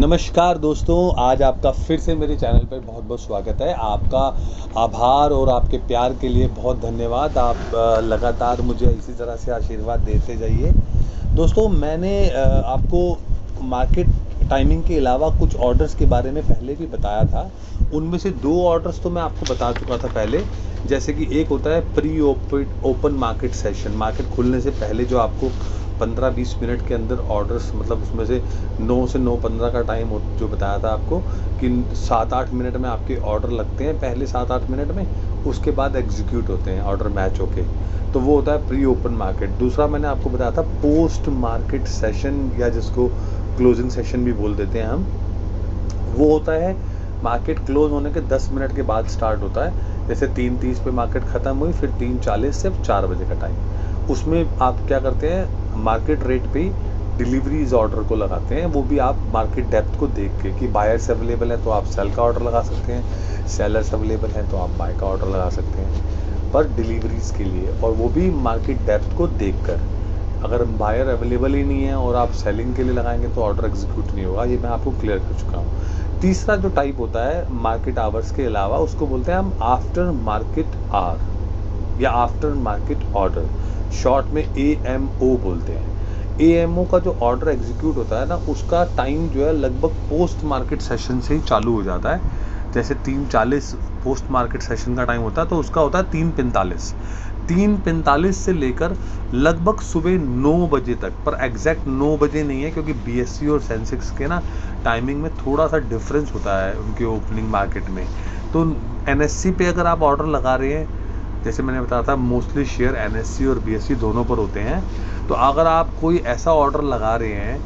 नमस्कार दोस्तों, आज आपका फिर से मेरे चैनल पर बहुत बहुत स्वागत है। आपका आभार और आपके प्यार के लिए बहुत धन्यवाद। आप लगातार मुझे इसी तरह से आशीर्वाद देते जाइए। दोस्तों, मैंने आपको मार्केट टाइमिंग के अलावा कुछ ऑर्डर्स के बारे में पहले भी बताया था। उनमें से 2 ऑर्डर्स तो मैं आपको बता चुका था पहले। जैसे कि एक होता है pre open market session, market खुलने से पहले जो आपको 15-20 मिनट के अंदर ऑर्डर्स, मतलब उसमें से 9 से 9:15 का टाइम जो बताया था आपको कि 7-8 मिनट में आपके ऑर्डर लगते हैं, पहले 7-8 मिनट में, उसके बाद एग्जीक्यूट होते हैं ऑर्डर मैच होके। तो वो होता है प्री ओपन मार्केट। दूसरा मैंने आपको बताया था पोस्ट मार्केट सेशन, या जिसको क्लोजिंग सेशन भी बोल देते हैं हम। वो होता है मार्केट क्लोज होने के 10 मिनट के बाद स्टार्ट होता है। जैसे 3:30 पे मार्केट ख़त्म हुई, फिर 3:40 से 4 बजे का टाइम। उसमें आप क्या करते हैं, मार्केट रेट पे डिलीवरीज ऑर्डर को लगाते हैं। वो भी आप मार्केट डेप्थ को देख के कि बायर्स अवेलेबल है तो आप सेल का ऑर्डर लगा सकते हैं, सेलर्स अवेलेबल हैं तो आप बाय का ऑर्डर लगा सकते हैं पर डिलीवरीज के लिए, और वो भी मार्केट डेप्थ को देख कर। अगर बायर अवेलेबल ही नहीं है और आप सेलिंग के लिए लगाएंगे तो ऑर्डर एग्जीक्यूट नहीं होगा। ये मैं आपको क्लियर कर चुका हूँ। तीसरा जो टाइप होता है मार्केट आवर्स के अलावा, उसको बोलते हैं हम आफ्टर मार्केट आवर या आफ्टर मार्केट ऑर्डर, शॉर्ट में AMO बोलते हैं। AMO का जो ऑर्डर एग्जीक्यूट होता है ना, उसका टाइम जो है लगभग पोस्ट मार्केट सेशन से ही चालू हो जाता है। जैसे 3:40 पोस्ट मार्केट सेशन का टाइम होता है, तो उसका होता है 3:45। 3:45 से लेकर लगभग सुबह 9 बजे तक, पर एग्जैक्ट 9 बजे नहीं है, क्योंकि BSE और सेंसेक्स के ना टाइमिंग में थोड़ा सा डिफरेंस होता है उनके ओपनिंग मार्केट में। तो NSE पे अगर आप ऑर्डर लगा रहे हैं, जैसे मैंने बताया था मोस्टली शेयर NSE और BSE दोनों पर होते हैं, तो अगर आप कोई ऐसा ऑर्डर लगा रहे हैं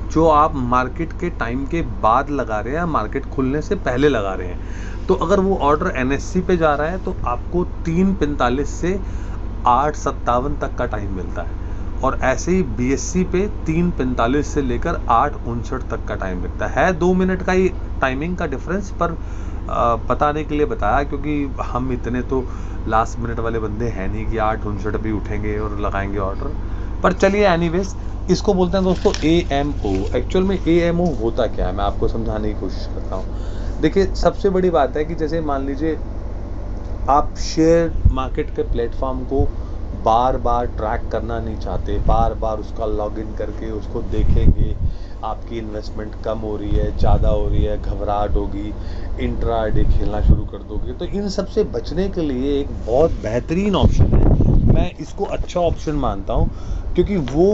जो आप मार्केट के टाइम के बाद लगा रहे हैं या मार्केट खुलने से पहले लगा रहे हैं, तो अगर वो ऑर्डर NSE पे जा रहा है तो आपको 3:45 से 8:57 तक का टाइम मिलता है, और ऐसे ही BSE पे 3:45 से लेकर 8:59 तक का टाइम मिलता है। 2 मिनट का ही टाइमिंग का डिफरेंस, पर बताने के लिए बताया, क्योंकि हम इतने तो लास्ट मिनट वाले बंदे हैं नहीं कि 8:59 भी उठेंगे और लगाएंगे ऑर्डर। पर चलिए, एनीवेज, इसको बोलते हैं दोस्तों AMO। एक्चुअल में AMO होता क्या है, मैं आपको समझाने की कोशिश करता हूँ। देखिए, सबसे बड़ी बात है कि जैसे मान लीजिए आप शेयर मार्केट के प्लेटफॉर्म को बार बार ट्रैक करना नहीं चाहते, बार बार उसका लॉगिन करके उसको देखेंगे, आपकी इन्वेस्टमेंट कम हो रही है, ज़्यादा हो रही है, घबराहट होगी, इंट्राडे खेलना शुरू कर दोगे। तो इन सब से बचने के लिए एक बहुत बेहतरीन ऑप्शन है, मैं इसको अच्छा ऑप्शन मानता हूँ, क्योंकि वो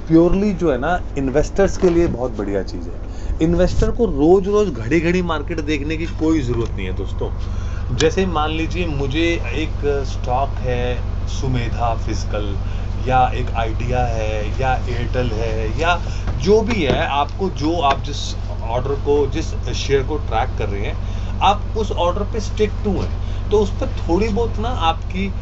प्योरली जो है ना इन्वेस्टर्स के लिए बहुत बढ़िया चीज़ है। इन्वेस्टर को रोज़ रोज़ घड़ी घड़ी मार्केट देखने की कोई ज़रूरत नहीं है दोस्तों। जैसे मान लीजिए मुझे एक स्टॉक है सुमेधा फिजिकल, या एक आइडिया है, या एयरटेल है, या जो भी है, आपको जो आप जिस ऑर्डर को, जिस शेयर को ट्रैक कर रहे हैं, आप उस ऑर्डर पे स्टिक टू हैं, तो उस पर थोड़ी बहुत ना आपकी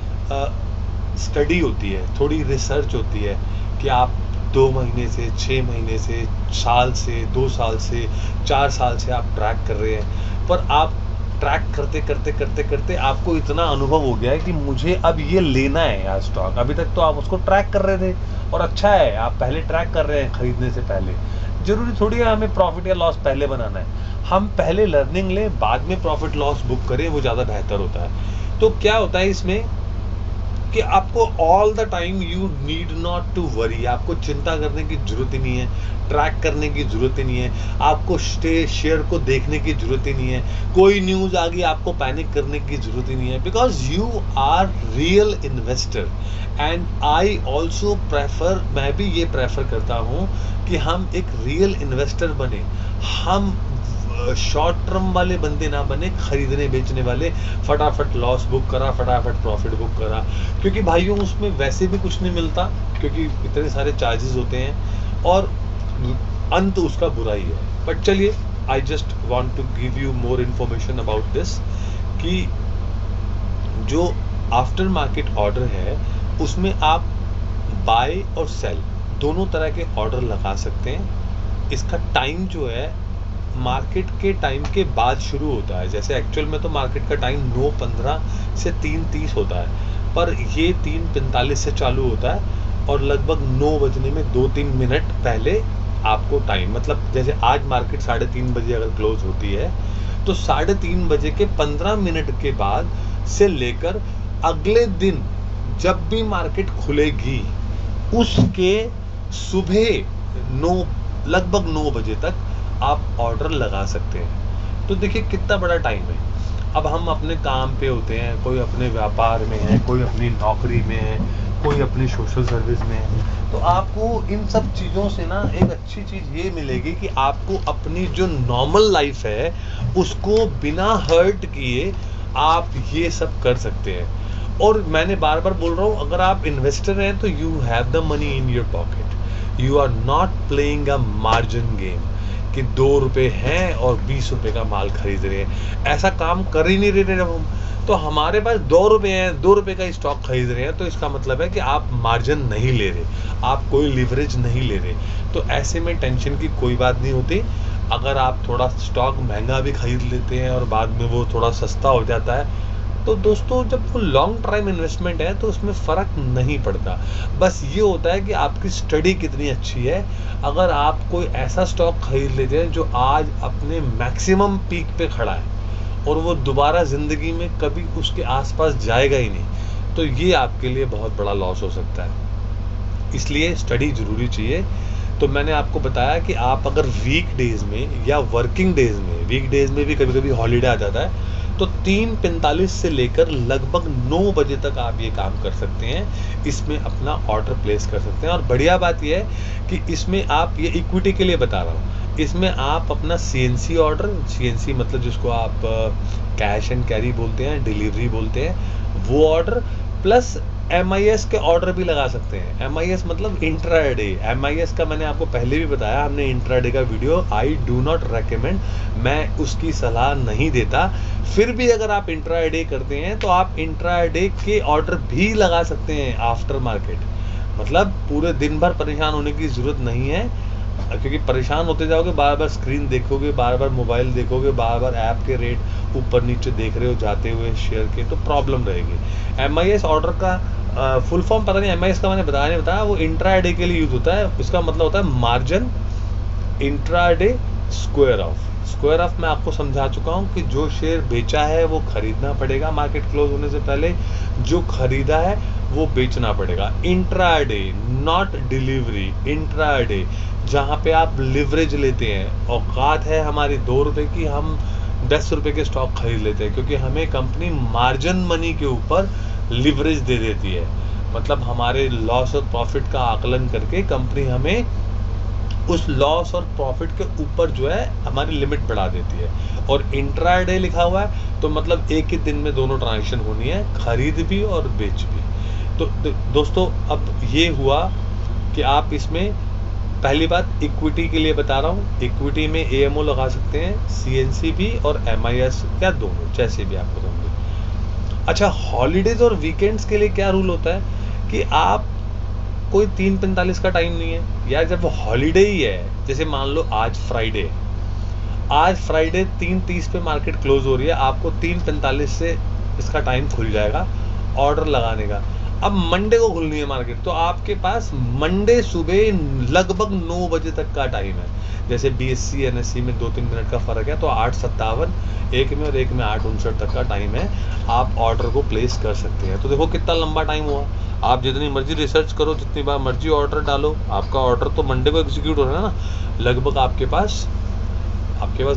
स्टडी होती है, थोड़ी रिसर्च होती है कि आप 2 महीने से, 6 महीने से, साल से, 2 साल से, 4 साल से आप ट्रैक कर रहे हैं। पर आप ट्रैक करते करते करते करते आपको इतना अनुभव हो गया है कि मुझे अब ये लेना है यार स्टॉक। अभी तक तो आप उसको ट्रैक कर रहे थे और अच्छा है, आप पहले ट्रैक कर रहे हैं खरीदने से पहले। जरूरी थोड़ी है हमें प्रॉफिट या लॉस पहले बनाना है, हम पहले लर्निंग लें, बाद में प्रॉफिट लॉस बुक करें, वो ज़्यादा बेहतर होता है। तो क्या होता है इसमें कि आपको all the time you need not to worry, आपको चिंता करने की जरूरत ही नहीं है, ट्रैक करने की जरूरत ही नहीं है, आपको शेयर को देखने की जरूरत ही नहीं है, कोई न्यूज़ आ गई आपको पैनिक करने की जरूरत ही नहीं है, because you are real investor. And I also prefer, मैं भी ये प्रेफर करता हूँ कि हम एक रियल इन्वेस्टर बने, हम शॉर्ट टर्म वाले बंदे ना बने, खरीदने बेचने वाले, फटाफट लॉस बुक करा, फटाफट प्रॉफिट बुक करा, क्योंकि भाइयों उसमें वैसे भी कुछ नहीं मिलता, क्योंकि इतने सारे चार्जेस होते हैं और अंत उसका बुरा ही है। बट चलिए, I just want to give you more information about this, कि जो आफ्टर मार्केट ऑर्डर है उसमें आप बाय और सेल दोनों तरह के ऑर्डर लगा सकते हैं। इसका टाइम जो है मार्केट के टाइम के बाद शुरू होता है। जैसे एक्चुअल में तो मार्केट का टाइम 9:15 से 3:30 होता है, पर ये 3:45 से चालू होता है और लगभग 9 बजने में 2-3 मिनट पहले आपको टाइम, मतलब जैसे आज मार्केट 3:30 बजे अगर क्लोज होती है तो 3:30 बजे के 15 मिनट के बाद से लेकर अगले दिन जब भी मार्केट खुलेगी उसके सुबह 9 लगभग 9 बजे तक आप ऑर्डर लगा सकते हैं। तो देखिए कितना बड़ा टाइम है। अब हम अपने काम पे होते हैं, कोई अपने व्यापार में है, कोई अपनी नौकरी में है, कोई अपनी सोशल सर्विस में है। तो आपको इन सब चीज़ों से ना एक अच्छी चीज़ ये मिलेगी कि आपको अपनी जो नॉर्मल लाइफ है उसको बिना हर्ट किए आप ये सब कर सकते हैं। और मैंने बार बार बोल रहा हूँ, अगर आप इन्वेस्टर हैं तो you have the money in your pocket, you are not playing a margin game कि 2 रुपये हैं और 20 रुपये का माल खरीद रहे हैं। ऐसा काम कर ही नहीं रहे जब हम, तो हमारे पास 2 रुपये हैं, 2 रुपये का स्टॉक खरीद रहे हैं, तो इसका मतलब है कि आप मार्जिन नहीं ले रहे, आप कोई लिवरेज नहीं ले रहे। तो ऐसे में टेंशन की कोई बात नहीं होती। अगर आप थोड़ा स्टॉक महंगा भी खरीद लेते हैं और बाद में वो थोड़ा सस्ता हो जाता है, तो दोस्तों जब वो लॉन्ग टाइम इन्वेस्टमेंट है तो उसमें फ़र्क नहीं पड़ता। बस ये होता है कि आपकी स्टडी कितनी अच्छी है। अगर आप कोई ऐसा स्टॉक खरीद लेते हैं जो आज अपने मैक्सिमम पीक पे खड़ा है और वो दोबारा ज़िंदगी में कभी उसके आसपास जाएगा ही नहीं, तो ये आपके लिए बहुत बड़ा लॉस हो सकता है। इसलिए स्टडी ज़रूरी चाहिए। तो मैंने आपको बताया कि आप अगर वीक डेज़ में या वर्किंग डेज़ में, वीक डेज़ में भी कभी कभी हॉलीडे आ जाता है, तो 3:45 से लेकर लगभग 9 बजे तक आप ये काम कर सकते हैं। इसमें अपना ऑर्डर प्लेस कर सकते हैं। और बढ़िया बात यह है कि इसमें आप, ये इक्विटी के लिए बता रहा हूँ, इसमें आप अपना CNC ऑर्डर, CNC मतलब जिसको आप कैश एंड कैरी बोलते हैं, डिलीवरी बोलते हैं, वो ऑर्डर प्लस MIS के ऑर्डर भी लगा सकते हैं। MIS मतलब इंट्राडे। MIS का मैंने आपको पहले भी बताया, हमने इंट्राडे का video, I do not recommend, मैं उसकी सलाह नहीं देता। फिर भी अगर आप इंट्राडे करते हैं तो आप इंट्राडे के ऑर्डर भी लगा सकते हैं आफ्टर मार्केट। मतलब पूरे दिन भर परेशान होने की ज़रूरत नहीं है, क्योंकि परेशान होते जाओगे, बार बार स्क्रीन देखोगे, बार बार मोबाइल देखोगे, बार बार ऐप के रेट ऊपर नीचे देख रहे हो जाते हुए शेयर के, तो प्रॉब्लम रहेगी। MIS ऑर्डर का फुल फॉर्म पता नहीं, MIS का मैंने नहीं बताया, वो इंट्राडे के लिए यूज होता है। इसका मतलब होता है margin intraday square of. Square of मैं आपको समझा चुका हूँ कि जो शेयर बेचा है वो खरीदना पड़ेगा मार्केट क्लोज होने से पहले, जो खरीदा है वो बेचना पड़ेगा। इंट्राडे नॉट डिलीवरी, इंट्राडे जहाँ पे आप लिवरेज लेते हैं। औकात है हमारी 2 रुपये की, हम 10 रुपये के स्टॉक खरीद लेते हैं, क्योंकि हमें कंपनी मार्जिन मनी के ऊपर लिवरेज दे देती है। मतलब हमारे लॉस और प्रॉफिट का आकलन करके कंपनी हमें उस लॉस और प्रॉफिट के ऊपर जो है हमारी लिमिट बढ़ा देती है। और इंट्राडे लिखा हुआ है तो मतलब एक ही दिन में दोनों ट्रांजेक्शन होनी है, खरीद भी और बेच भी। तो दोस्तों अब ये हुआ कि आप इसमें, पहली बात इक्विटी के लिए बता रहा हूँ, इक्विटी में AMO लगा सकते हैं, CNC भी और MIS, या दोनों, जैसे भी आपको समझे। अच्छा, हॉलीडेज और वीकेंड्स के लिए क्या रूल होता है कि आप, कोई 3:45 का टाइम नहीं है यार, जब वो हॉलीडे ही है, जैसे मान लो आज फ्राइडे 3:30 पे मार्केट क्लोज हो रही है, आपको 3:45 से इसका टाइम खुल जाएगा ऑर्डर लगाने का। अब मंडे को खुलनी है मार्केट, तो आपके पास मंडे सुबह लगभग 9 बजे तक का टाइम है। जैसे BSE NSE में 2-3 मिनट का फ़र्क है, तो 8:57 एक में और एक में 8:59 तक का टाइम है, आप ऑर्डर को प्लेस कर सकते हैं। तो देखो कितना लंबा टाइम हुआ। आप जितनी मर्जी रिसर्च करो, जितनी बार मर्जी ऑर्डर डालो, आपका ऑर्डर तो मंडे को एग्जीक्यूट हो रहा है ना। लगभग आपके पास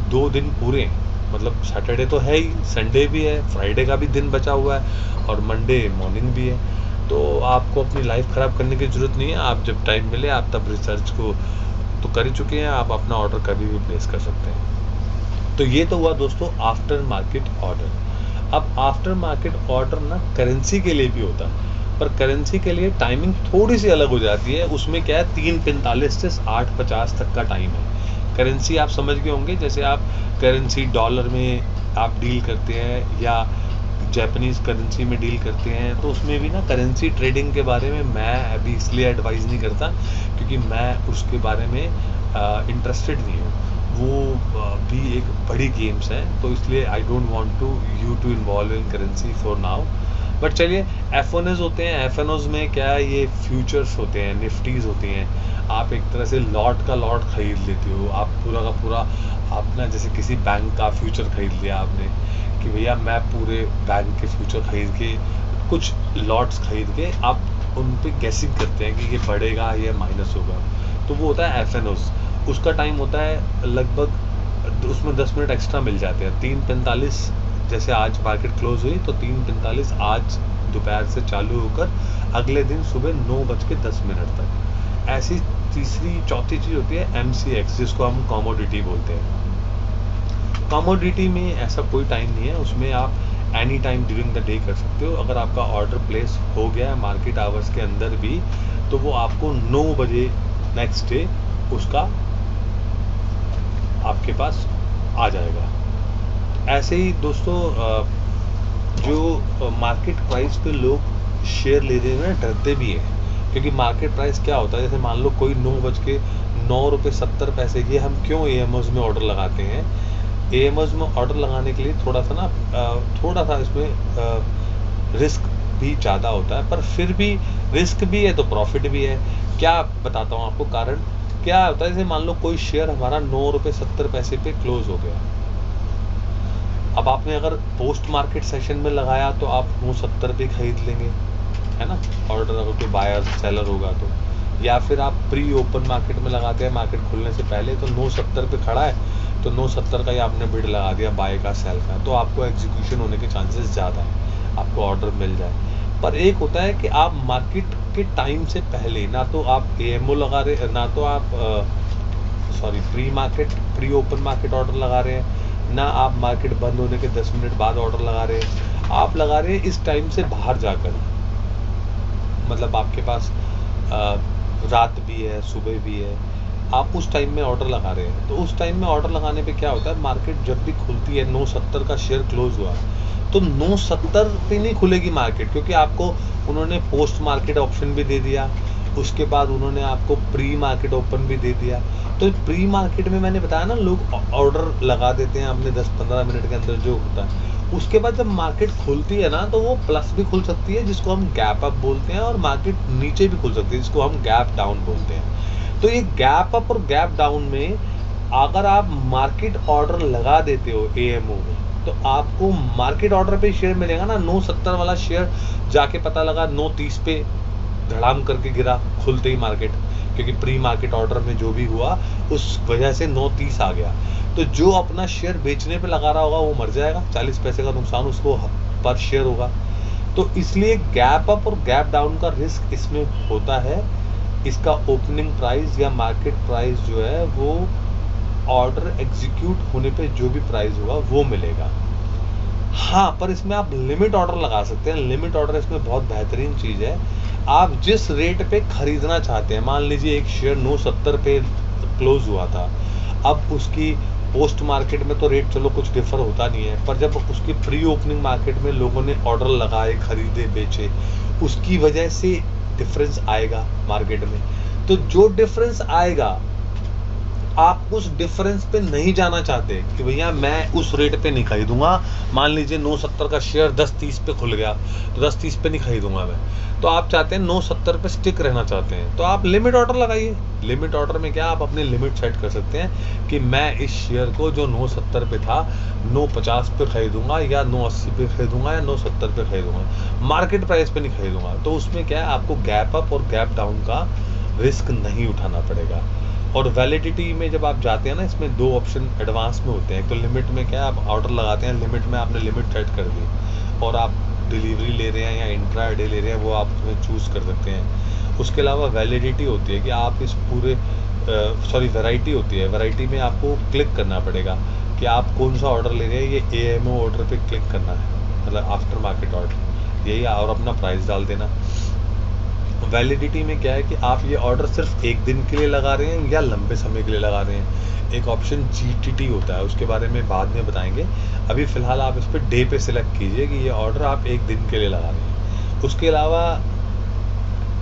2 दिन पूरे, मतलब सैटरडे तो है ही, संडे भी है, फ्राइडे का भी दिन बचा हुआ है और मंडे मॉर्निंग भी है। तो आपको अपनी लाइफ ख़राब करने की ज़रूरत नहीं है। आप जब टाइम मिले आप तब रिसर्च को तो कर ही चुके हैं, आप अपना ऑर्डर कभी भी प्लेस कर सकते हैं। तो ये तो हुआ दोस्तों आफ्टर मार्केट ऑर्डर। अब आफ्टर मार्केट ऑर्डर ना करेंसी के लिए भी होता है, पर करेंसी के लिए टाइमिंग थोड़ी सी अलग हो जाती है। उसमें क्या है, 3:45 से 8:50 तक का टाइम है। करेंसी आप समझ गए होंगे, जैसे आप करेंसी डॉलर में आप डील करते हैं या जापानीज़ करेंसी में डील करते हैं, तो उसमें भी ना करेंसी ट्रेडिंग के बारे में मैं अभी इसलिए एडवाइस नहीं करता क्योंकि मैं उसके बारे में इंटरेस्टेड नहीं हूँ। वो भी एक बड़ी गेम्स है, तो इसलिए I don't want to you to involve in currency for now. But चलिए, एफ होते हैं। एफ में क्या है, ये फ्यूचर्स होते हैं, निफ्टीज होती हैं। आप एक तरह से लॉट का लॉट खरीद लेते हो, आप पूरा का पूरा। आप ना जैसे किसी बैंक का फ्यूचर खरीद लिया आपने कि भैया मैं पूरे बैंक के फ्यूचर खरीद के, कुछ लॉट्स खरीद के आप उन पे गैसिंग करते हैं कि ये बढ़ेगा या माइनस होगा। तो वो होता है एफ उसका टाइम होता है लगभग, उसमें 10 मिनट एक्स्ट्रा मिल जाते हैं। 3:45 जैसे आज मार्केट क्लोज हुई तो 3:45 आज दोपहर से चालू होकर अगले दिन सुबह 9:10 तक। ऐसी तीसरी चौथी चीज़ होती है MCX, जिसको हम कमोडिटी बोलते हैं। कमोडिटी में ऐसा कोई टाइम नहीं है, उसमें आप any time during the day कर सकते हो। अगर आपका ऑर्डर प्लेस हो गया है मार्केट आवर्स के अंदर भी, तो वो आपको 9 बजे नेक्स्ट डे उसका आपके पास आ जाएगा। ऐसे ही दोस्तों, जो मार्केट प्राइस पे लोग शेयर ले रहे हैं डरते भी हैं, क्योंकि मार्केट प्राइस क्या होता है, जैसे मान लो कोई 9:09.70, ये हम क्यों AMOs में ऑर्डर लगाते हैं। AMOs में ऑर्डर लगाने के लिए थोड़ा सा इसमें रिस्क भी ज़्यादा होता है, पर फिर भी रिस्क भी है तो प्रॉफिट भी है। क्या बताता हूँ आपको कारण। क्या होता है, जैसे मान लो कोई शेयर हमारा 9.70 पे क्लोज हो गया। अब आपने अगर पोस्ट मार्केट सेशन में लगाया तो आप 9.70 पे खरीद लेंगे, है ना, ऑर्डर अगर कोई बायर सेलर होगा तो। या फिर आप प्री ओपन मार्केट में लगाते हैं, मार्केट खुलने से पहले, तो 9.70 पे खड़ा है तो 9.70 का ही आपने बिड लगा दिया, बाय का सेल का, तो आपको एग्जीक्यूशन होने के चांसेस ज़्यादा है, आपको ऑर्डर मिल जाए। पर एक होता है कि आप मार्केट के टाइम से पहले ना तो आप AMO लगा रहे, ना तो आप प्री ओपन मार्केट ऑर्डर लगा रहे हैं, ना आप मार्केट बंद होने के 10 मिनट बाद ऑर्डर लगा रहे हैं। आप लगा रहे हैं इस टाइम से बाहर जाकर, मतलब आपके पास रात भी है, सुबह भी है, आप उस टाइम में ऑर्डर लगा रहे हैं। तो उस टाइम में ऑर्डर लगाने पे क्या होता है, मार्केट जब भी खुलती है, 9.70 का शेयर क्लोज हुआ तो 9.70 पे नहीं खुलेगी मार्केट, क्योंकि आपको उन्होंने पोस्ट मार्केट ऑप्शन भी दे दिया, उसके बाद उन्होंने आपको प्री मार्केट ओपन भी दे दिया। तो प्री मार्केट में मैंने बताया ना, लोग ऑर्डर लगा देते हैं अपने 10-15 मिनट के अंदर जो होता है। उसके बाद जब मार्केट खुलती है ना, तो वो प्लस भी खुल सकती है, जिसको हम गैप अप बोलते हैं, और मार्केट नीचे भी खुल सकती है, जिसको हम गैप डाउन बोलते हैं। तो ये गैप अप और गैप डाउन में अगर आप मार्केट ऑर्डर लगा देते हो AMO में, तो आपको मार्केट ऑर्डर पे शेयर मिलेगा ना। 9.70 वाला शेयर जाके पता लगा 9.30 पे धड़ाम करके गिरा खुलते ही मार्केट, क्योंकि प्री मार्केट ऑर्डर में जो भी हुआ उस वजह से 9.30 आ गया। तो जो अपना शेयर बेचने पे लगा रहा होगा वो मर जाएगा, 40 पैसे का नुकसान उसको पर शेयर होगा। तो इसलिए गैप अप और गैप डाउन का रिस्क इसमें होता है। इसका ओपनिंग प्राइस या मार्केट प्राइस जो है वो ऑर्डर एग्जीक्यूट होने पे जो भी प्राइस होगा वो मिलेगा। हाँ, पर इसमें आप लिमिट ऑर्डर लगा सकते हैं। लिमिट ऑर्डर इसमें बहुत बेहतरीन चीज़ है। आप जिस रेट पे खरीदना चाहते हैं, मान लीजिए एक शेयर 9.70 पे क्लोज हुआ था, अब उसकी पोस्ट मार्केट में तो रेट चलो कुछ डिफर होता नहीं है, पर जब उसकी प्री ओपनिंग मार्केट में लोगों ने ऑर्डर लगाए, खरीदे, बेचे, उसकी वजह से डिफरेंस आएगा मार्केट में। तो जो डिफरेंस आएगा, आप उस डिफरेंस पे नहीं जाना चाहते कि भैया मैं उस रेट पे नहीं खरीदूंगा। मान लीजिए 9.70 का शेयर 10.30 पे खुल गया, तो 10.30 पे नहीं खरीदूंगा मैं, तो आप चाहते हैं 9.70 पे स्टिक रहना चाहते हैं, तो आप लिमिट ऑर्डर लगाइए। लिमिट ऑर्डर में क्या, आप अपनी लिमिट सेट कर सकते हैं कि मैं इस शेयर को जो 9.70 पे था 9.50 पे खरीदूंगा, या 9.80 पे खरीदूंगा, या 9.70 पे खरीदूंगा, मार्केट प्राइस पे नहीं खरीदूंगा। तो उसमें क्या है, आपको गैप अप और गैप डाउन का रिस्क नहीं उठाना पड़ेगा। और वैलिडिटी में जब आप जाते हैं ना, इसमें 2 ऑप्शन एडवांस में होते हैं। तो लिमिट में क्या है, आप ऑर्डर लगाते हैं, लिमिट में आपने लिमिट सेट कर दी, और आप डिलीवरी ले रहे हैं या इंट्रा डे ले रहे हैं, वो आप उसमें चूज़ कर सकते हैं। उसके अलावा वैलिडिटी होती है कि आप इस पूरे वैरायटी होती है। वैरायटी में आपको क्लिक करना पड़ेगा कि आप कौन सा ऑर्डर ले रहे हैं। ये AMO ऑर्डर पे क्लिक करना है, मतलब आफ्टर मार्केट ऑर्डर, यही, और अपना प्राइस डाल देना। वैलिडिटी में क्या है कि आप ये ऑर्डर सिर्फ एक दिन के लिए लगा रहे हैं या लंबे समय के लिए लगा रहे हैं। एक ऑप्शन GTT होता है, उसके बारे में बाद में बताएंगे। अभी फ़िलहाल आप इस पर डे पे सिलेक्ट कीजिए कि ये ऑर्डर आप एक दिन के लिए लगा रहे हैं। उसके अलावा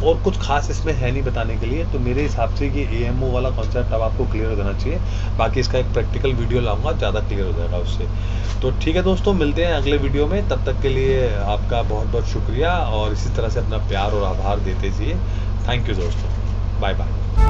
और कुछ खास इसमें है नहीं बताने के लिए। तो मेरे हिसाब से ये AMO वाला कॉन्सेप्ट अब आपको क्लियर हो जाना चाहिए। बाकी इसका एक प्रैक्टिकल वीडियो लाऊंगा, ज़्यादा क्लियर हो जाएगा उससे। तो ठीक है दोस्तों, मिलते हैं अगले वीडियो में। तब तक के लिए आपका बहुत बहुत शुक्रिया, और इसी तरह से अपना प्यार और आभार देते जाइए। थैंक यू दोस्तों, बाय बाय।